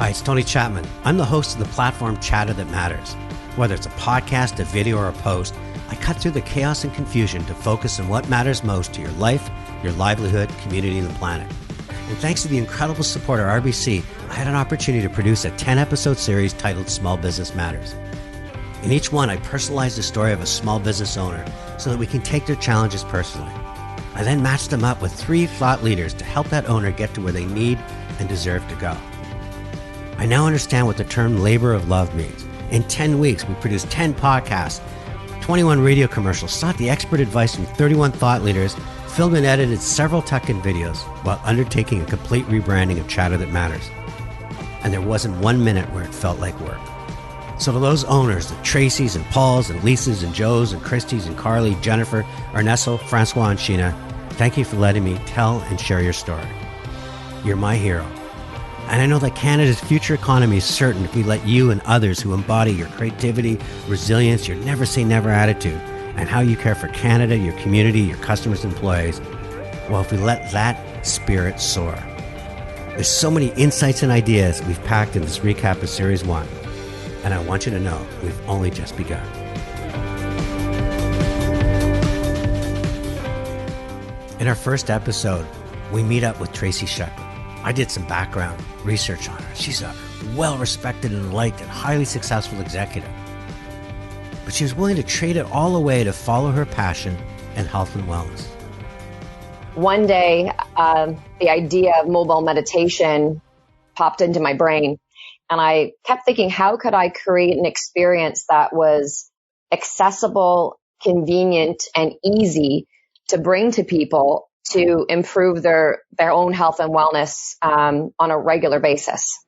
Hi, it's Tony Chapman. I'm the host of the platform Chatter That Matters. Whether it's a podcast, a video, or a post, I cut through the chaos and confusion to focus on what matters most to your life, your livelihood, community, and the planet. And thanks to the incredible support of RBC, I had an opportunity to produce a 10-episode series titled Small Business Matters. In each one, I personalized the story of a small business owner so that we can take their challenges personally. I then matched them up with 3 thought leaders to help that owner get to where they need and deserve to go. I now understand what the term labor of love means. In 10 weeks, we produced 10 podcasts, 21 radio commercials, sought the expert advice from 31 thought leaders, filmed and edited several tuck-in videos while undertaking a complete rebranding of Chatter That Matters. And there wasn't 1 minute where it felt like work. So to those owners, the Tracys and Pauls and Lisas and Joes and Christys and Carly, Jennifer, Ernesto, Francois, and Sheena, thank you for letting me tell and share your story. You're my hero. And I know that Canada's future economy is certain if we let you and others who embody your creativity, resilience, your never say never attitude, and how you care for Canada, your community, your customers, employees, well, if we let that spirit soar. There's so many insights and ideas we've packed in this recap of Series 1. And I want you to know we've only just begun. In our first episode, we meet up with Tracy Sheppard. I did some background research on her. She's a well-respected and liked and highly successful executive. But she was willing to trade it all away to follow her passion in health and wellness. One day, the idea of mobile meditation popped into my brain. And I kept thinking, how could I create an experience that was accessible, convenient, and easy to bring to people to improve their own health and wellness on a regular basis?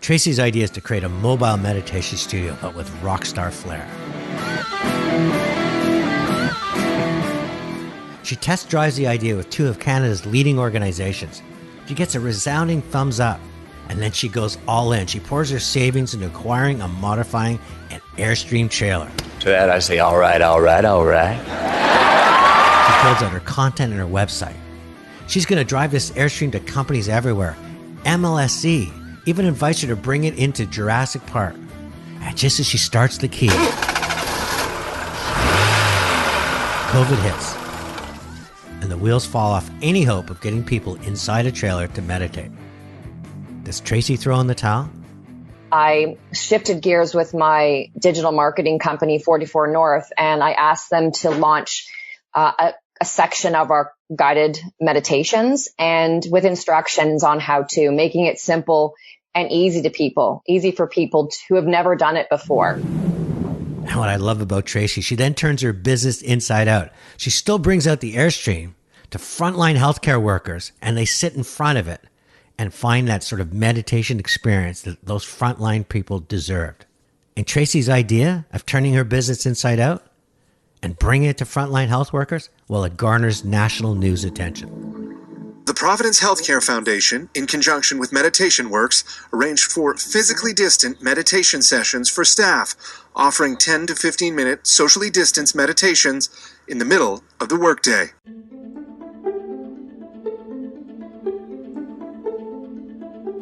Tracy's idea is to create a mobile meditation studio, but with rock star flair. She test drives the idea with 2 of Canada's leading organizations. She gets a resounding thumbs up, and then she goes all in. She pours her savings into acquiring and modifying an Airstream trailer. To that I say, all right. She builds out her content and her website. She's going to drive this Airstream to companies everywhere. MLSE even invites her to bring it into Jurassic Park. And just as she starts the key, COVID hits. And the wheels fall off any hope of getting people inside a trailer to meditate. Does Tracy throw in the towel? I shifted gears with my digital marketing company, 44 North, and I asked them to launch a section of our guided meditations and with instructions on how to, making it simple and easy for people who have never done it before. And what I love about Tracy, she then turns her business inside out. She still brings out the Airstream to frontline healthcare workers, and they sit in front of it and find that sort of meditation experience that those frontline people deserved. And Tracy's idea of turning her business inside out and bringing it to frontline health workers, well, it garners national news attention. The Providence Healthcare Foundation, in conjunction with Meditation Works, arranged for physically distant meditation sessions for staff, offering 10 to 15-minute socially distanced meditations in the middle of the workday.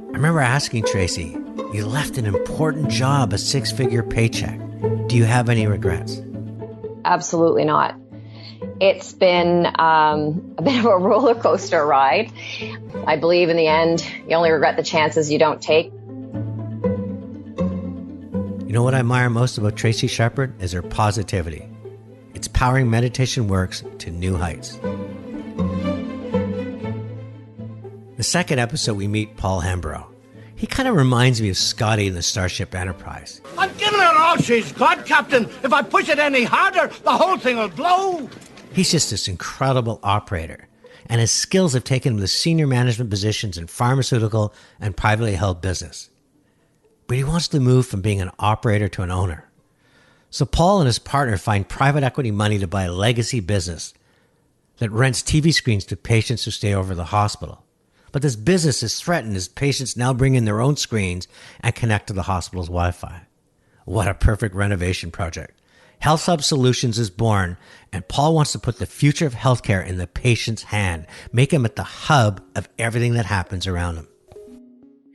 I remember asking Tracy, you left an important job, a 6-figure paycheck. Do you have any regrets? Absolutely not. It's been a bit of a roller coaster ride. I believe in the end, you only regret the chances you don't take. You know what I admire most about Tracy Sheppard is her positivity. It's powering Meditation Works to new heights. The second episode, we meet Paul Hambro. He kind of reminds me of Scotty in the Starship Enterprise. I'm giving her all she's got, Captain. If I push it any harder, the whole thing will blow. He's just this incredible operator, and his skills have taken him to senior management positions in pharmaceutical and privately held business. But he wants to move from being an operator to an owner. So Paul and his partner find private equity money to buy a legacy business that rents TV screens to patients who stay over the hospital. But this business is threatened as patients now bring in their own screens and connect to the hospital's Wi-Fi. What a perfect renovation project. Health Hub Solutions is born, and Paul wants to put the future of healthcare in the patient's hand, make him at the hub of everything that happens around him.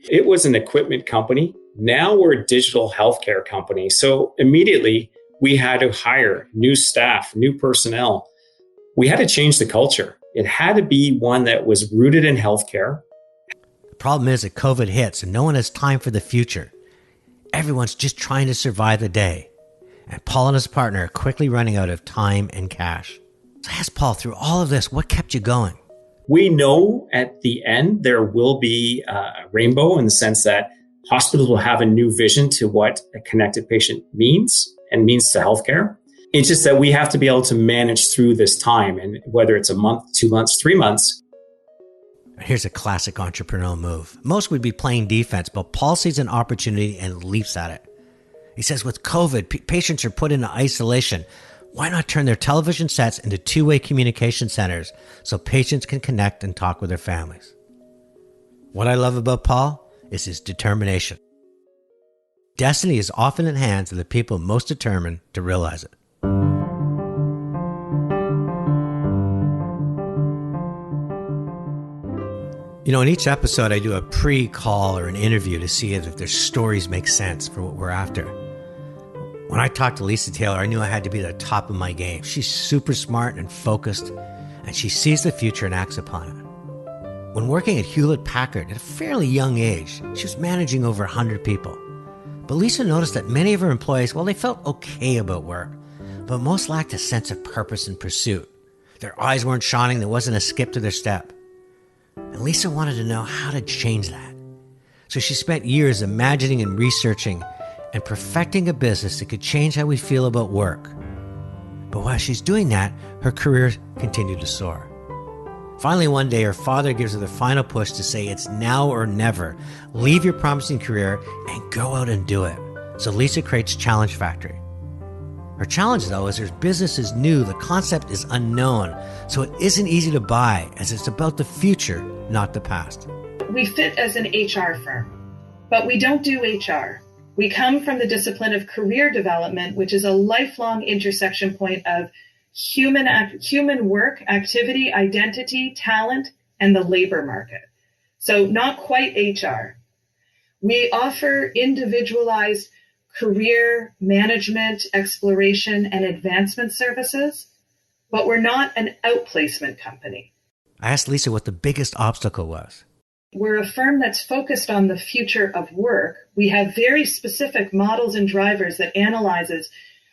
It was an equipment company. Now we're a digital healthcare company. So immediately we had to hire new staff, new personnel. We had to change the culture. It had to be one that was rooted in healthcare. The problem is that COVID hits and no one has time for the future. Everyone's just trying to survive the day. And Paul and his partner are quickly running out of time and cash. So I asked Paul, through all of this, what kept you going? We know at the end there will be a rainbow in the sense that hospitals will have a new vision to what a connected patient means and means to healthcare. It's just that we have to be able to manage through this time, and whether it's a month, 2 months, 3 months. Here's a classic entrepreneurial move. Most would be playing defense, but Paul sees an opportunity and leaps at it. He says with COVID, patients are put into isolation. Why not turn their television sets into two-way communication centers so patients can connect and talk with their families? What I love about Paul is his determination. Destiny is often in the hands of the people most determined to realize it. You know, in each episode, I do a pre-call or an interview to see if their stories make sense for what we're after. When I talked to Lisa Taylor, I knew I had to be at the top of my game. She's super smart and focused, and she sees the future and acts upon it. When working at Hewlett-Packard at a fairly young age, she was managing over 100 people. But Lisa noticed that many of her employees, well, they felt okay about work, but most lacked a sense of purpose and pursuit. Their eyes weren't shining, there wasn't a skip to their step. And Lisa wanted to know how to change that. So she spent years imagining and researching and perfecting a business that could change how we feel about work. But while she's doing that, her career continued to soar. Finally, one day, her father gives her the final push to say it's now or never. Leave your promising career and go out and do it. So Lisa creates Challenge Factory. Her challenge, though, is her business is new, the concept is unknown, so it isn't easy to buy, as it's about the future, not the past. We fit as an HR firm, but we don't do HR. We come from the discipline of career development, which is a lifelong intersection point of human work, activity, identity, talent, and the labor market. So not quite HR. We offer individualized career management, exploration, and advancement services, but we're not an outplacement company. I asked Lisa what the biggest obstacle was. We're a firm that's focused on the future of work. We have very specific models and drivers that analyzes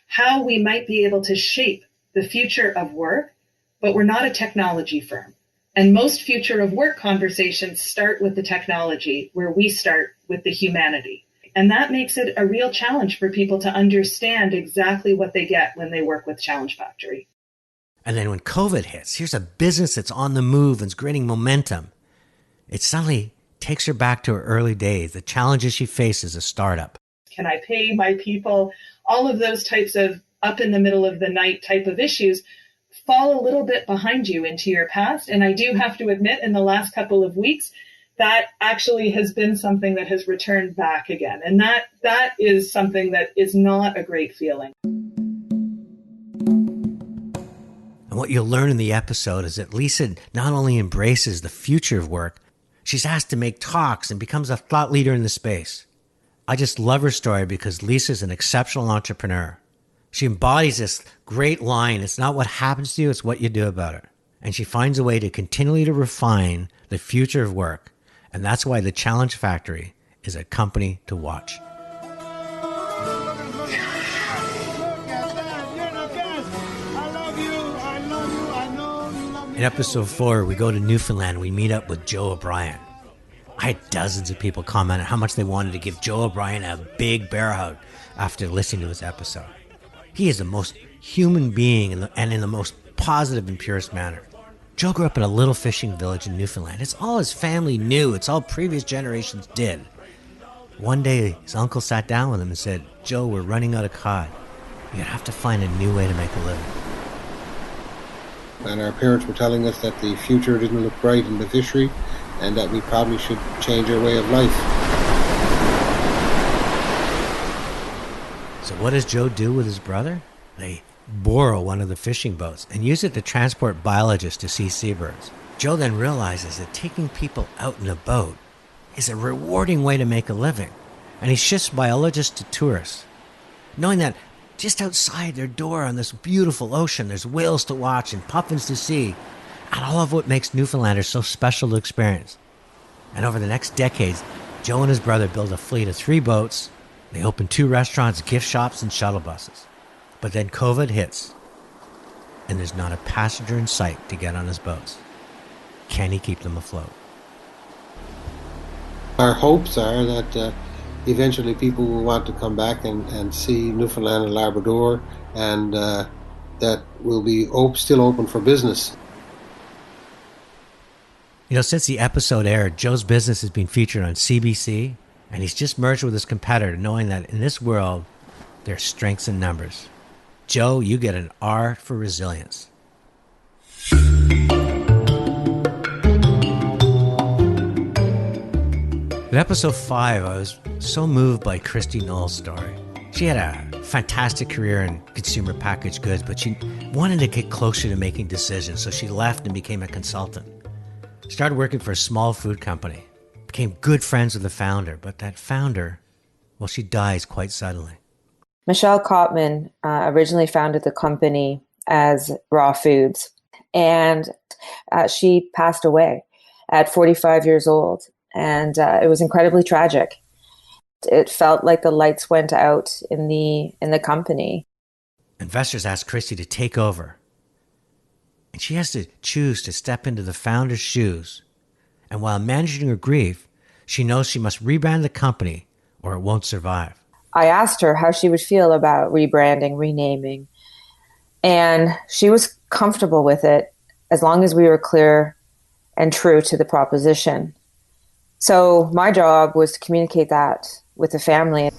how we might be able to shape the future of work, but we're not a technology firm. And most future of work conversations start with the technology, where we start with the humanity. And that makes it a real challenge for people to understand exactly what they get when they work with Challenge Factory. And then when COVID hits, here's a business that's on the move and is gaining momentum. It suddenly takes her back to her early days, the challenges she faced as a startup. Can I pay my people? All of those types of up in the middle of the night type of issues fall a little bit behind you into your past. And I do have to admit, in the last couple of weeks, that actually has been something that has returned back again. And that is something that is not a great feeling. And what you'll learn in the episode is that Lisa not only embraces the future of work, she's asked to make talks and becomes a thought leader in the space. I just love her story because Lisa's an exceptional entrepreneur. She embodies this great line, it's not what happens to you, it's what you do about it. And she finds a way to continually to refine the future of work. And that's why the Challenge Factory is a company to watch. In episode 4, we go to Newfoundland. We meet up with Joe O'Brien. I had dozens of people comment on how much they wanted to give Joe O'Brien a big bear hug after listening to his episode. He is the most human being and in the most positive and purest manner. Joe grew up in a little fishing village in Newfoundland. It's all his family knew. It's all previous generations did. One day, his uncle sat down with him and said, "Joe, we're running out of cod. You're going to have to find a new way to make a living." And our parents were telling us that the future didn't look bright in the fishery and that we probably should change our way of life. So what does Joe do with his brother? They borrow one of the fishing boats and use it to transport biologists to see seabirds. Joe then realizes that taking people out in a boat is a rewarding way to make a living, and he shifts biologists to tourists, knowing that just outside their door on this beautiful ocean, there's whales to watch and puffins to see, and all of what makes Newfoundlanders so special to experience. And over the next decades, Joe and his brother build a fleet of 3 boats. They open 2 restaurants, gift shops, and shuttle buses. But then COVID hits, and there's not a passenger in sight to get on his boats. Can he keep them afloat? Our hopes are that eventually people will want to come back and see Newfoundland and Labrador, and that will be still open for business. You know, since the episode aired, Joe's business has been featured on CBC, and he's just merged with his competitor, knowing that in this world, there are strengths in numbers. Joe, you get an R for resilience. In episode 5, I was so moved by Christy Knowles' story. She had a fantastic career in consumer packaged goods, but she wanted to get closer to making decisions, so she left and became a consultant. Started working for a small food company. Became good friends with the founder, but that founder, well, she dies quite suddenly. Michelle Copman originally founded the company as Raw Foods, and she passed away at 45 years old, and it was incredibly tragic. It felt like the lights went out in the company. Investors asked Christy to take over, and she has to choose to step into the founder's shoes. And while managing her grief, she knows she must rebrand the company or it won't survive. I asked her how she would feel about rebranding, renaming, and she was comfortable with it as long as we were clear and true to the proposition. So my job was to communicate that with the family.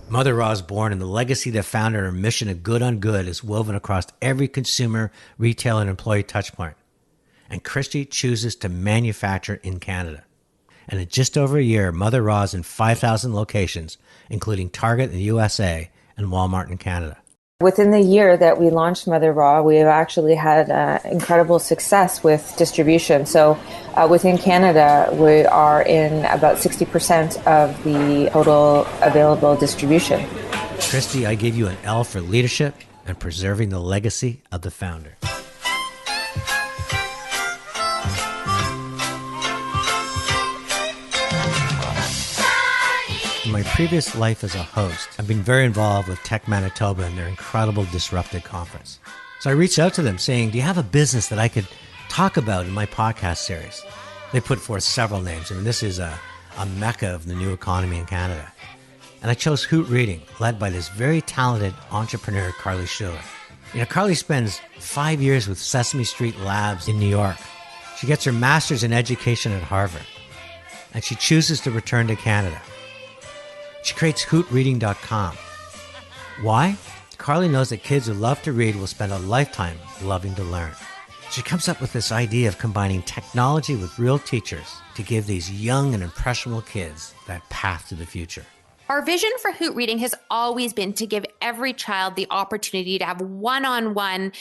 Mother Raw is born, and the legacy that founded her mission of good on good is woven across every consumer, retail, and employee touchpoint. And Christy chooses to manufacture in Canada. And in just over a year, Mother Raw is in 5,000 locations, including Target in the USA and Walmart in Canada. Within the year that we launched Mother Raw, we have actually had incredible success with distribution. So within Canada, we are in about 60% of the total available distribution. Christy, I give you an L for leadership and preserving the legacy of the founder. In my previous life as a host, I've been very involved with Tech Manitoba and their incredible Disrupted conference. So I reached out to them saying, do you have a business that I could talk about in my podcast series? They put forth several names. I mean, this is a mecca of the new economy in Canada. And I chose Hoot Reading, led by this very talented entrepreneur, Carly Schiller. You know, Carly spends 5 years with Sesame Street Labs in New York. She gets her master's in education at Harvard. And she chooses to return to Canada. She creates hootreading.com. Why? Carly knows that kids who love to read will spend a lifetime loving to learn. She comes up with this idea of combining technology with real teachers to give these young and impressionable kids that path to the future. Our vision for Hoot Reading has always been to give every child the opportunity to have one-on-one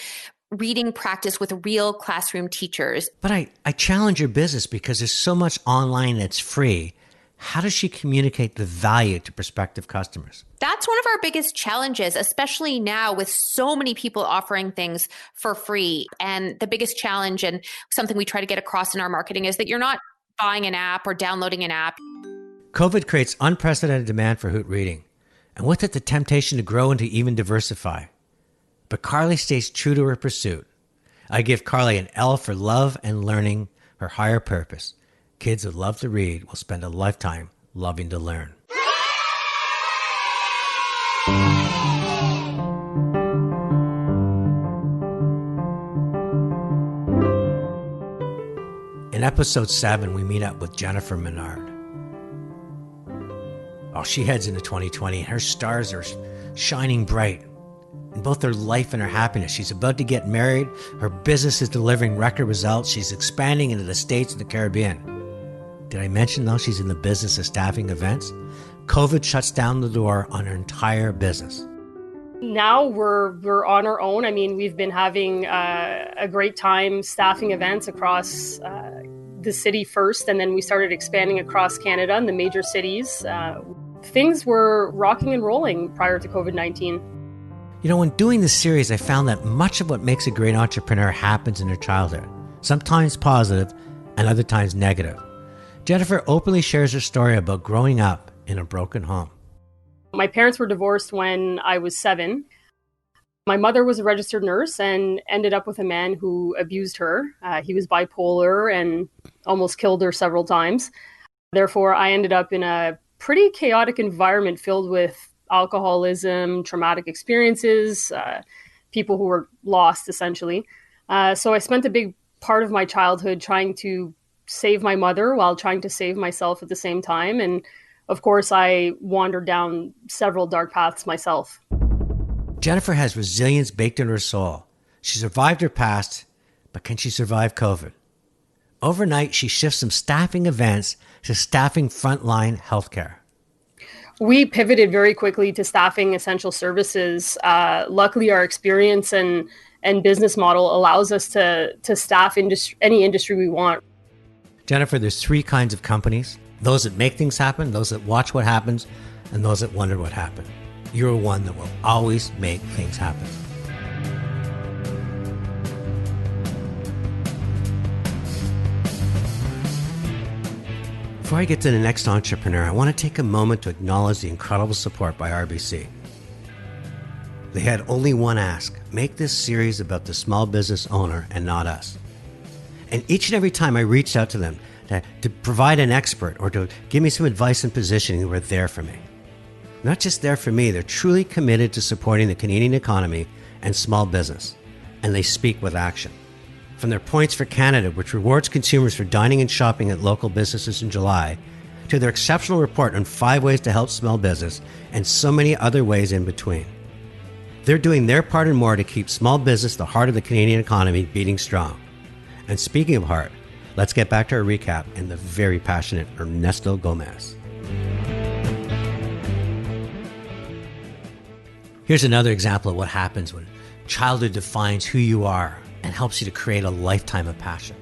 reading practice with real classroom teachers. But I challenge your business because there's so much online that's free. How does she communicate the value to prospective customers? That's one of our biggest challenges, especially now with so many people offering things for free. And the biggest challenge, and something we try to get across in our marketing, is that you're not buying an app or downloading an app. COVID creates unprecedented demand for Hoot Reading, and with it the temptation to grow and to even diversify. But Carly stays true to her pursuit. I give Carly an L for love and learning her higher purpose. Kids who love to read will spend a lifetime loving to learn. In episode 7, we meet up with Jennifer Menard. She heads into 2020 and her stars are shining bright in both her life and her happiness. She's about to get married. Her business is delivering record results. She's expanding into the States and the Caribbean. Did I mention, though, she's in the business of staffing events? COVID shuts down the door on her entire business. Now we're on our own. I mean, we've been having a great time staffing events across the city first, and then we started expanding across Canada in the major cities. Things were rocking and rolling prior to COVID-19. You know, when doing this series, I found that much of what makes a great entrepreneur happens in their childhood, sometimes positive and other times negative. Jennifer openly shares her story about growing up in a broken home. My parents were divorced when I was 7. My mother was a registered nurse and ended up with a man who abused her. He was bipolar and almost killed her several times. Therefore, I ended up in a pretty chaotic environment filled with alcoholism, traumatic experiences, people who were lost, essentially. So I spent a big part of my childhood trying to save my mother while trying to save myself at the same time. And of course, I wandered down several dark paths myself. Jennifer has resilience baked in her soul. She survived her past, but can she survive COVID? Overnight, she shifts from staffing events to staffing frontline healthcare. We pivoted very quickly to staffing essential services. Luckily, our experience and business model allows us to staff any industry we want. Jennifer, there's 3 kinds of companies: those that make things happen, those that watch what happens, and those that wonder what happened. You're one that will always make things happen. Before I get to the next entrepreneur, I want to take a moment to acknowledge the incredible support by RBC. They had only one ask: make this series about the small business owner and not us. And each and every time I reached out to them to provide an expert or to give me some advice and positioning, they were there for me. Not just there for me, they're truly committed to supporting the Canadian economy and small business, and they speak with action. From their Points for Canada, which rewards consumers for dining and shopping at local businesses in July, to their exceptional report on 5 ways to help small business, and so many other ways in between. They're doing their part and more to keep small business, the heart of the Canadian economy, beating strong. And speaking of heart, let's get back to our recap and the very passionate Ernesto Gomez. Here's another example of what happens when childhood defines who you are and helps you to create a lifetime of passion.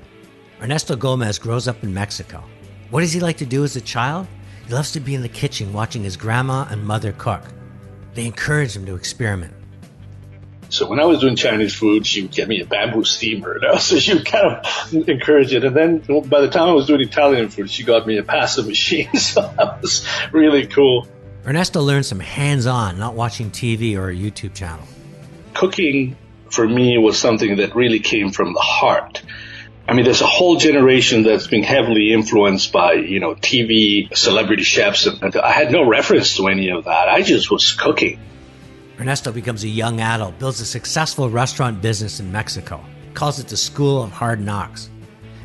Ernesto Gomez grows up in Mexico. What does he like to do as a child? He loves to be in the kitchen watching his grandma and mother cook. They encourage him to experiment. So when I was doing Chinese food, she would get me a bamboo steamer, so she would kind of encourage it. And then by the time I was doing Italian food, she got me a pasta machine. So that was really cool. Ernesto learned some hands-on, not watching TV or a YouTube channel. Cooking, for me, was something that really came from the heart. I mean, there's a whole generation that's been heavily influenced by, TV, celebrity chefs, and I had no reference to any of that. I just was cooking. Ernesto becomes a young adult, builds a successful restaurant business in Mexico, calls it the School of Hard Knocks,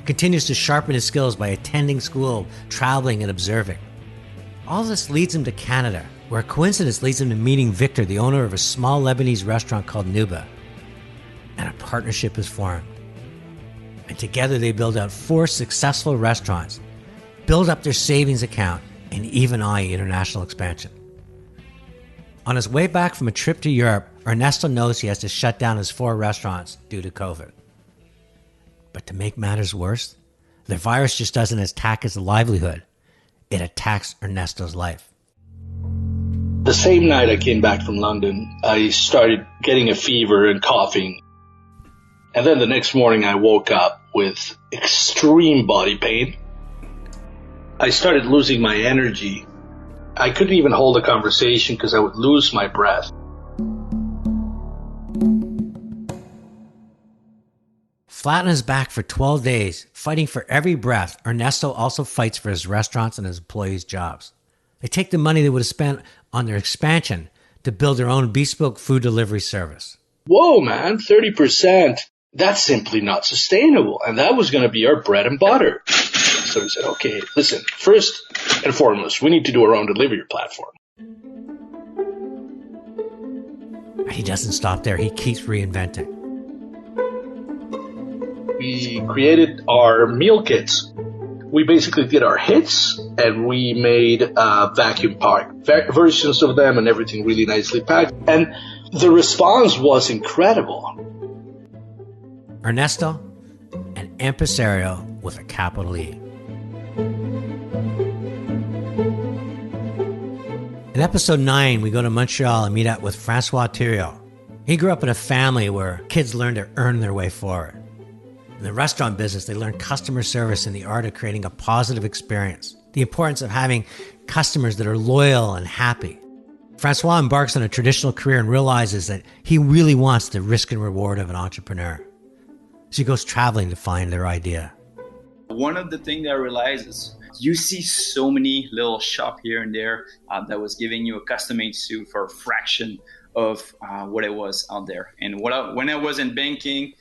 continues to sharpen his skills by attending school, traveling, and observing. All this leads him to Canada, where a coincidence leads him to meeting Victor, the owner of a small Lebanese restaurant called Nuba. And a partnership is formed. And together they build out 4 successful restaurants, build up their savings account, and even eye international expansion. On his way back from a trip to Europe, Ernesto knows he has to shut down his 4 restaurants due to COVID. But to make matters worse, the virus just doesn't attack his livelihood. It attacks Ernesto's life. The same night I came back from London, I started getting a fever and coughing. And then the next morning I woke up with extreme body pain. I started losing my energy. I couldn't even hold a conversation because I would lose my breath. Flat on his back for 12 days, fighting for every breath, Ernesto also fights for his restaurants and his employees' jobs. They take the money they would have spent on their expansion to build their own bespoke food delivery service. Whoa, man, 30%. That's simply not sustainable. And that was going to be our bread and butter. So we said, okay, listen, first and foremost, we need to do our own delivery platform. He doesn't stop there. He keeps reinventing. We created our meal kits. We basically did our hits, and we made vacuum-packed versions of them and everything really nicely packed. And the response was incredible. Ernesto, an impresario with a capital E. In episode 9, we go to Montreal and meet up with Francois Tirio. He grew up in a family where kids learn to earn their way forward. In the restaurant business, they learn customer service and the art of creating a positive experience, the importance of having customers that are loyal and happy. Francois embarks on a traditional career and realizes that he really wants the risk and reward of an entrepreneur. So he goes traveling to find their idea. One of the things that I realized is you see so many little shop here and there that was giving you a custom-made suit for a fraction of what it was out there. And when I was in banking,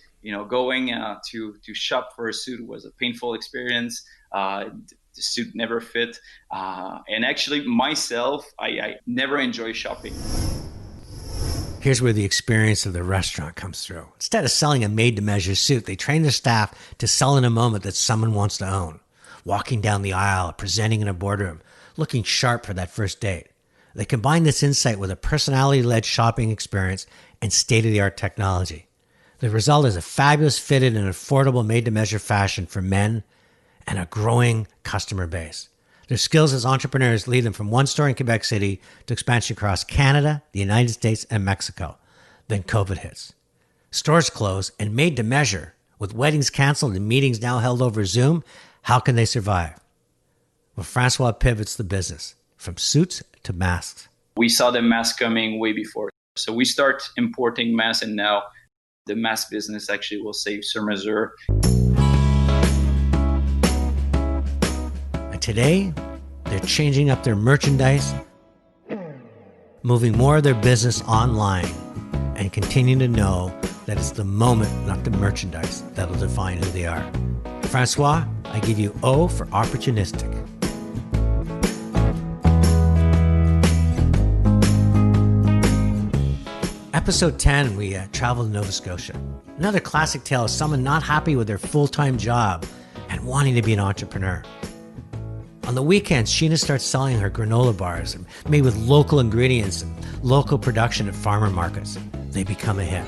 going to shop for a suit was a painful experience. The suit never fit. And actually myself, I never enjoy shopping. Here's where the experience of the restaurant comes through. Instead of selling a made-to-measure suit, they train their staff to sell in a moment that someone wants to own. Walking down the aisle, presenting in a boardroom, looking sharp for that first date. They combine this insight with a personality-led shopping experience and state-of-the-art technology. The result is a fabulous fitted and affordable made-to-measure fashion for men and a growing customer base. Their skills as entrepreneurs lead them from one store in Quebec City to expansion across Canada, the United States, and Mexico. Then COVID hits. Stores close and made to measure. With weddings canceled and meetings now held over Zoom, how can they survive? Well, Francois pivots the business from suits to masks. We saw the mask coming way before. So we start importing masks, and now the mask business actually will save sur mesure. And today, they're changing up their merchandise, moving more of their business online, and continuing to know that it's the moment, not the merchandise, that'll define who they are. Francois, I give you O for opportunistic. Episode 10, we traveled to Nova Scotia. Another classic tale of someone not happy with their full-time job and wanting to be an entrepreneur. On the weekends, Sheena starts selling her granola bars made with local ingredients and local production at farmer markets. They become a hit.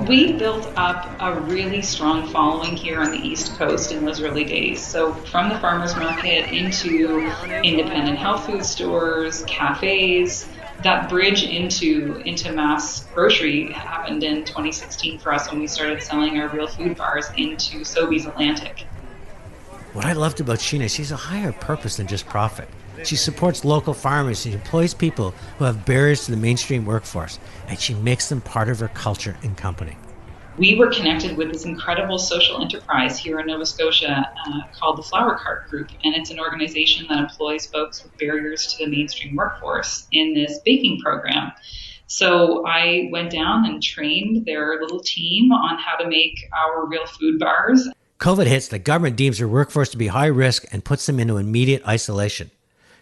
We built up a really strong following here on the East Coast in those early days. So from the farmers market into independent health food stores, cafes, that bridge into mass grocery happened in 2016 for us when we started selling our real food bars into Sobeys Atlantic. What I loved about Sheena, she's a higher purpose than just profit. She supports local farmers. She employs people who have barriers to the mainstream workforce, and she makes them part of her culture and company. We were connected with this incredible social enterprise here in Nova Scotia called the Flower Cart Group, and it's an organization that employs folks with barriers to the mainstream workforce in this baking program. So I went down and trained their little team on how to make our real food bars. COVID hits, the government deems her workforce to be high risk and puts them into immediate isolation.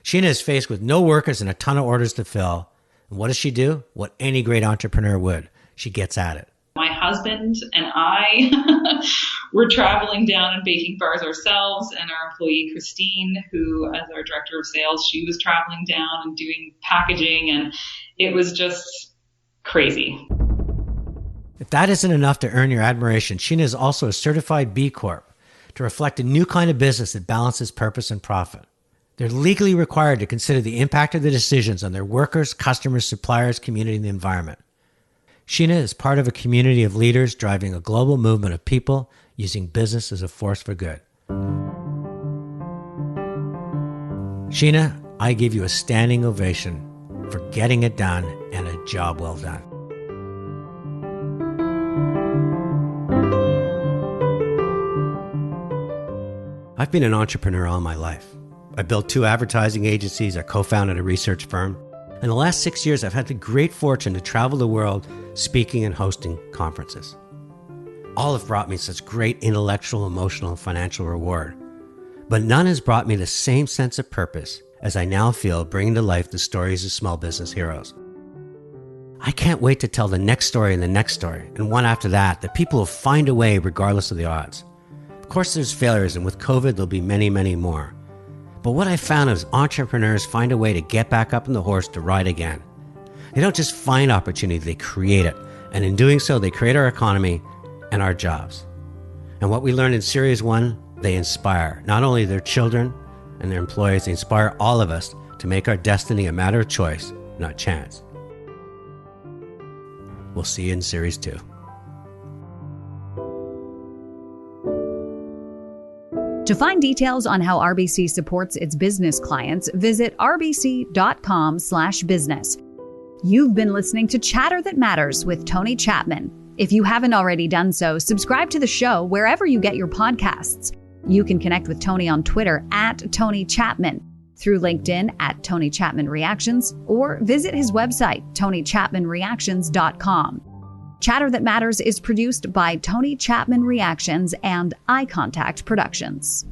Sheena is faced with no workers and a ton of orders to fill. And what does she do? What any great entrepreneur would. She gets at it. My husband and I were traveling down and baking bars ourselves, and our employee Christine, who as our director of sales, she was traveling down and doing packaging, and it was just crazy. If that isn't enough to earn your admiration, Sheena is also a certified B Corp to reflect a new kind of business that balances purpose and profit. They're legally required to consider the impact of the decisions on their workers, customers, suppliers, community, and the environment. Sheena is part of a community of leaders driving a global movement of people using business as a force for good. Sheena, I give you a standing ovation for getting it done and a job well done. I've been an entrepreneur all my life. I built 2 advertising agencies, I co-founded a research firm. In the last 6 years, I've had the great fortune to travel the world speaking and hosting conferences. All have brought me such great intellectual, emotional, and financial reward. But none has brought me the same sense of purpose as I now feel bringing to life the stories of small business heroes. I can't wait to tell the next story and the next story, and one after that people will find a way regardless of the odds. Of course, there's failures, and with COVID, there'll be many, many more. But what I found is entrepreneurs find a way to get back up on the horse to ride again. They don't just find opportunity, they create it. And in doing so, they create our economy and our jobs. And what we learned in Series 1, they inspire not only their children and their employees, they inspire all of us to make our destiny a matter of choice, not chance. We'll see you in Series 2. To find details on how RBC supports its business clients, visit rbc.com/business. You've been listening to Chatter That Matters with Tony Chapman. If you haven't already done so, subscribe to the show wherever you get your podcasts. You can connect with Tony on Twitter @TonyChapman, through LinkedIn @TonyChapmanReactions, or visit his website, TonyChapmanReactions.com. Chatter That Matters is produced by Tony Chapman Reactions and Eye Contact Productions.